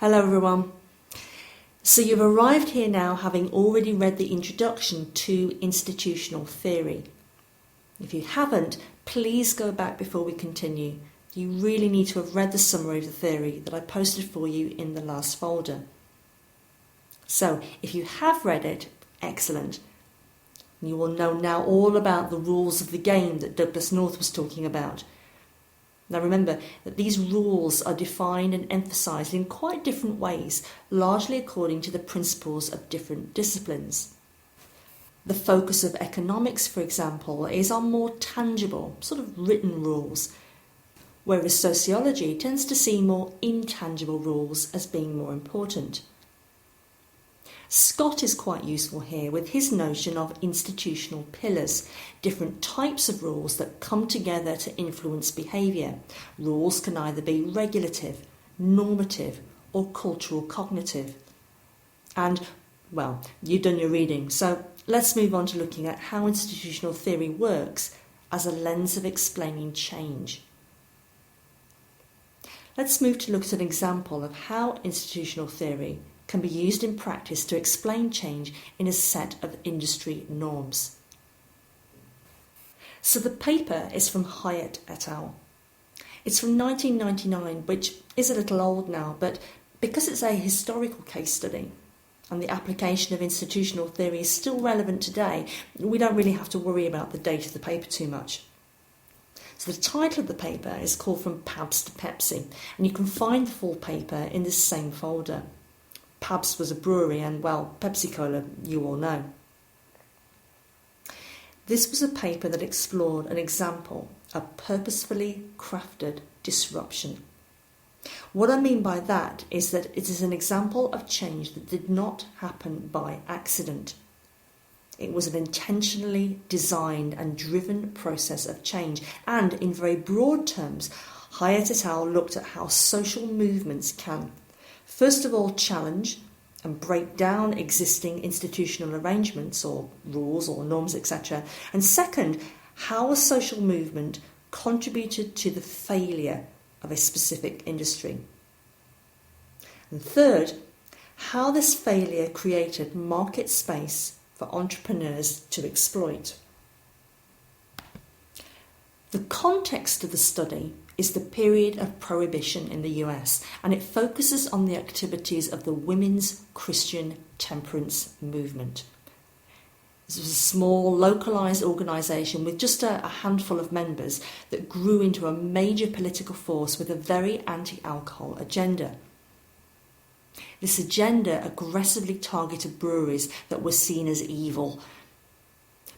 Hello everyone. So you've arrived here now having already read the introduction to institutional theory. If you haven't, please go back before we continue. You really need to have read the summary of the theory that I posted for you in the last folder. So if you have read it, excellent. You will know now all about the rules of the game that Douglas North was talking about. Now remember that these rules are defined and emphasised in quite different ways, largely according to the principles of different disciplines. The focus of economics, for example, is on more tangible, sort of written rules, whereas sociology tends to see more intangible rules as being more important. Scott is quite useful here with his notion of institutional pillars, different types of rules that come together to influence behaviour. Rules can either be regulative, normative, or cultural cognitive. And, well, you've done your reading, so let's move on to looking at how institutional theory works as a lens of explaining change. Let's move to look at an example of how institutional theory can be used in practice to explain change in a set of industry norms. So the paper is from Hyatt et al. It's from 1999, which is a little old now, but because it's a historical case study and the application of institutional theory is still relevant today, we don't really have to worry about the date of the paper too much. So the title of the paper is called From Pabst to Pepsi, and you can find the full paper in this same folder. Pabst was a brewery and, well, Pepsi-Cola, you all know. This was a paper that explored an example of purposefully crafted disruption. What I mean by that is that it is an example of change that did not happen by accident. It was an intentionally designed and driven process of change, and in very broad terms, Hyatt et al. Looked at how social movements can first of all challenge and break down existing institutional arrangements or rules or norms, etc. And second, how a social movement contributed to the failure of a specific industry. And third, how this failure created market space for entrepreneurs to exploit. The context of the study is the period of Prohibition in the US, and it focuses on the activities of the women's Christian temperance movement. This was a small, localised organisation with just a handful of members that grew into a major political force with a very anti-alcohol agenda. This agenda aggressively targeted breweries that were seen as evil.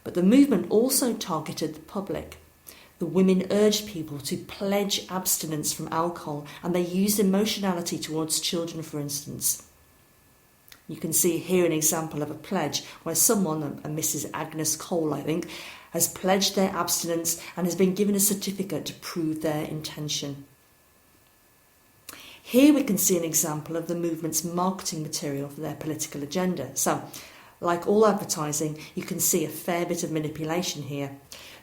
But the movement also targeted the public. The women urged people to pledge abstinence from alcohol, and they used emotionality towards children, for instance. You can see here an example of a pledge where someone, a Mrs. Agnes Cole, I think, has pledged their abstinence and has been given a certificate to prove their intention. Here we can see an example of the movement's marketing material for their political agenda. So, like all advertising, you can see a fair bit of manipulation here.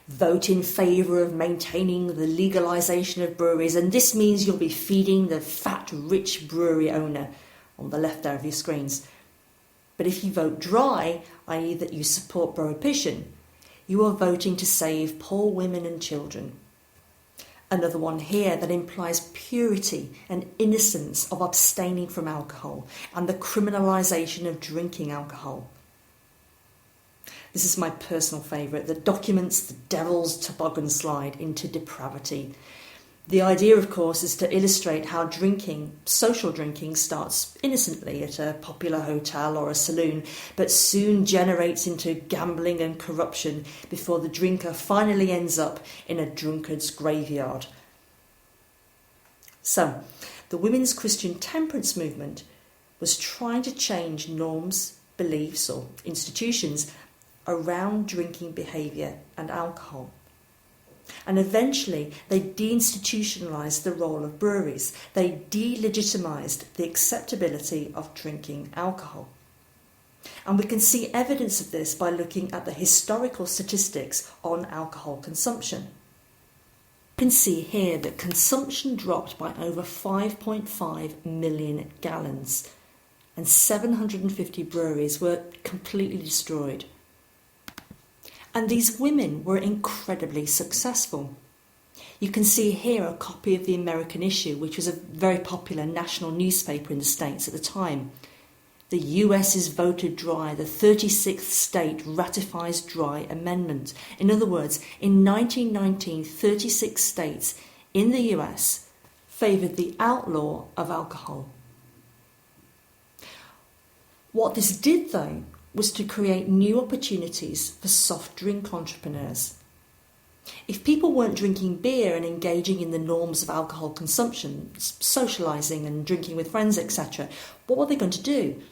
Vote in favour of maintaining the legalisation of breweries, and this means you'll be feeding the fat, rich brewery owner on the left there of your screens. But if you vote dry, i.e. that you support prohibition, you are voting to save poor women and children. Another one here that implies purity and innocence of abstaining from alcohol and the criminalisation of drinking alcohol. This is my personal favourite, that documents the devil's toboggan slide into depravity. The idea, of course, is to illustrate how drinking, social drinking, starts innocently at a popular hotel or a saloon, but soon generates into gambling and corruption before the drinker finally ends up in a drunkard's graveyard. So, the women's Christian temperance movement was trying to change norms, beliefs, or institutions around drinking behaviour and alcohol. And eventually they deinstitutionalised the role of breweries. They delegitimised the acceptability of drinking alcohol. And we can see evidence of this by looking at the historical statistics on alcohol consumption. You can see here that consumption dropped by over 5.5 million gallons and 750 breweries were completely destroyed. And these women were incredibly successful. You can see here a copy of the American Issue, which was a very popular national newspaper in the States at the time. The US is voted dry. The 36th state ratifies dry amendment. In other words, in 1919, 36 states in the US favoured the outlaw of alcohol. What this did, though, was to create new opportunities for soft drink entrepreneurs. If people weren't drinking beer and engaging in the norms of alcohol consumption, socialising and drinking with friends, etc., what were they going to do?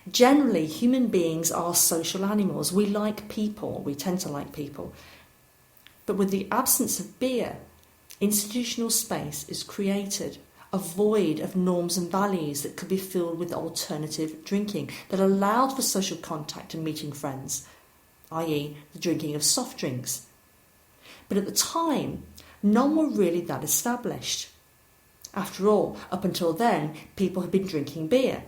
Generally, human beings are social animals. We like people. We tend to like people. But with the absence of beer, institutional space is created, a void of norms and values that could be filled with alternative drinking that allowed for social contact and meeting friends, i.e. the drinking of soft drinks. But at the time, none were really that established. After all, up until then, people had been drinking beer.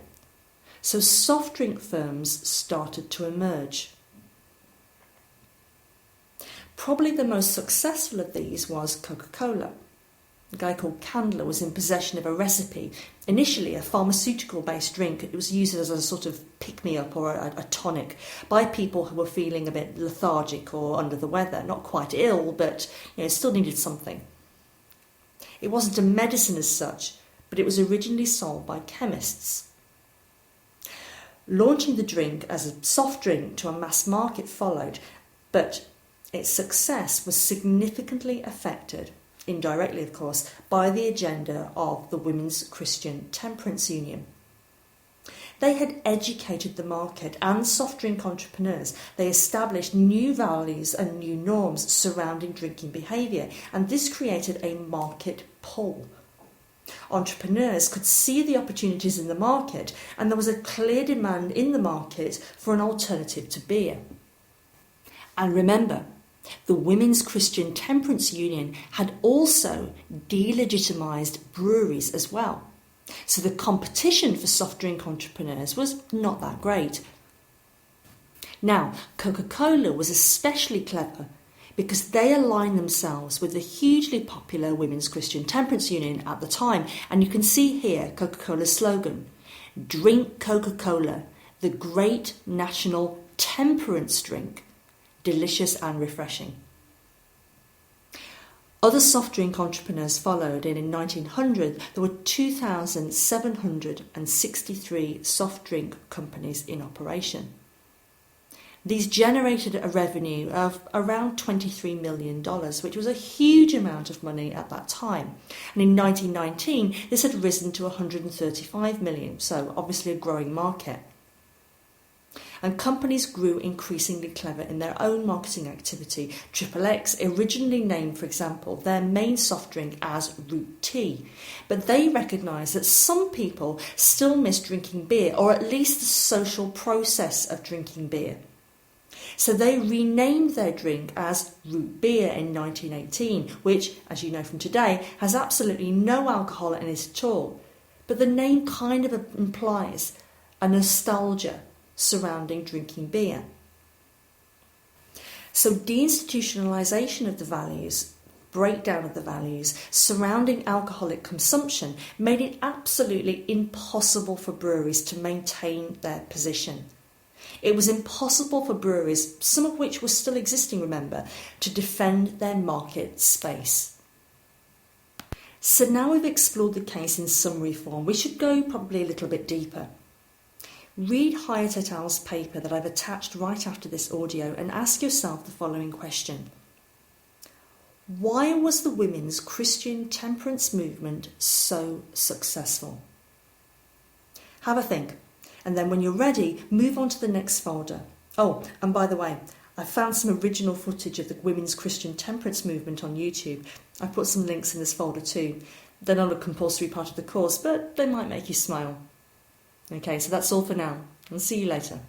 So soft drink firms started to emerge. Probably the most successful of these was Coca-Cola. A guy called Candler was in possession of a recipe, initially a pharmaceutical-based drink. It was used as a sort of pick-me-up or a tonic by people who were feeling a bit lethargic or under the weather, not quite ill, but still needed something. It wasn't a medicine as such, but it was originally sold by chemists. Launching the drink as a soft drink to a mass market followed, but its success was significantly affected, indirectly of course, by the agenda of the Women's Christian Temperance Union. They had educated the market and soft drink entrepreneurs. They established new values and new norms surrounding drinking behaviour, and this created a market pull. Entrepreneurs could see the opportunities in the market, and there was a clear demand in the market for an alternative to beer. And remember, the Women's Christian Temperance Union had also delegitimised breweries as well. So the competition for soft drink entrepreneurs was not that great. Now, Coca-Cola was especially clever because they aligned themselves with the hugely popular Women's Christian Temperance Union at the time. And you can see here Coca-Cola's slogan, "Drink Coca-Cola, the great national temperance drink, delicious and refreshing." Other soft drink entrepreneurs followed, and in 1900 there were 2,763 soft drink companies in operation. These generated a revenue of around $23 million, which was a huge amount of money at that time. And in 1919, this had risen to $135 million, so obviously a growing market. And companies grew increasingly clever in their own marketing activity. XXX originally named, for example, their main soft drink as Root Tea, but they recognised that some people still miss drinking beer, or at least the social process of drinking beer. So they renamed their drink as Root Beer in 1918, which, as you know from today, has absolutely no alcohol in it at all. But the name kind of implies a nostalgia surrounding drinking beer. So deinstitutionalisation of the values, breakdown of the values surrounding alcoholic consumption made it absolutely impossible for breweries to maintain their position. It was impossible for breweries, some of which were still existing, remember, to defend their market space. So now we've explored the case in summary form, we should go probably a little bit deeper. Read Hyatt et al.'s paper that I've attached right after this audio and ask yourself the following question. Why was the women's Christian temperance movement so successful? Have a think, and then when you're ready, move on to the next folder. Oh, and by the way, I found some original footage of the women's Christian temperance movement on YouTube. I put some links in this folder too. They're not a compulsory part of the course, but they might make you smile. Okay, so that's all for now. I'll see you later.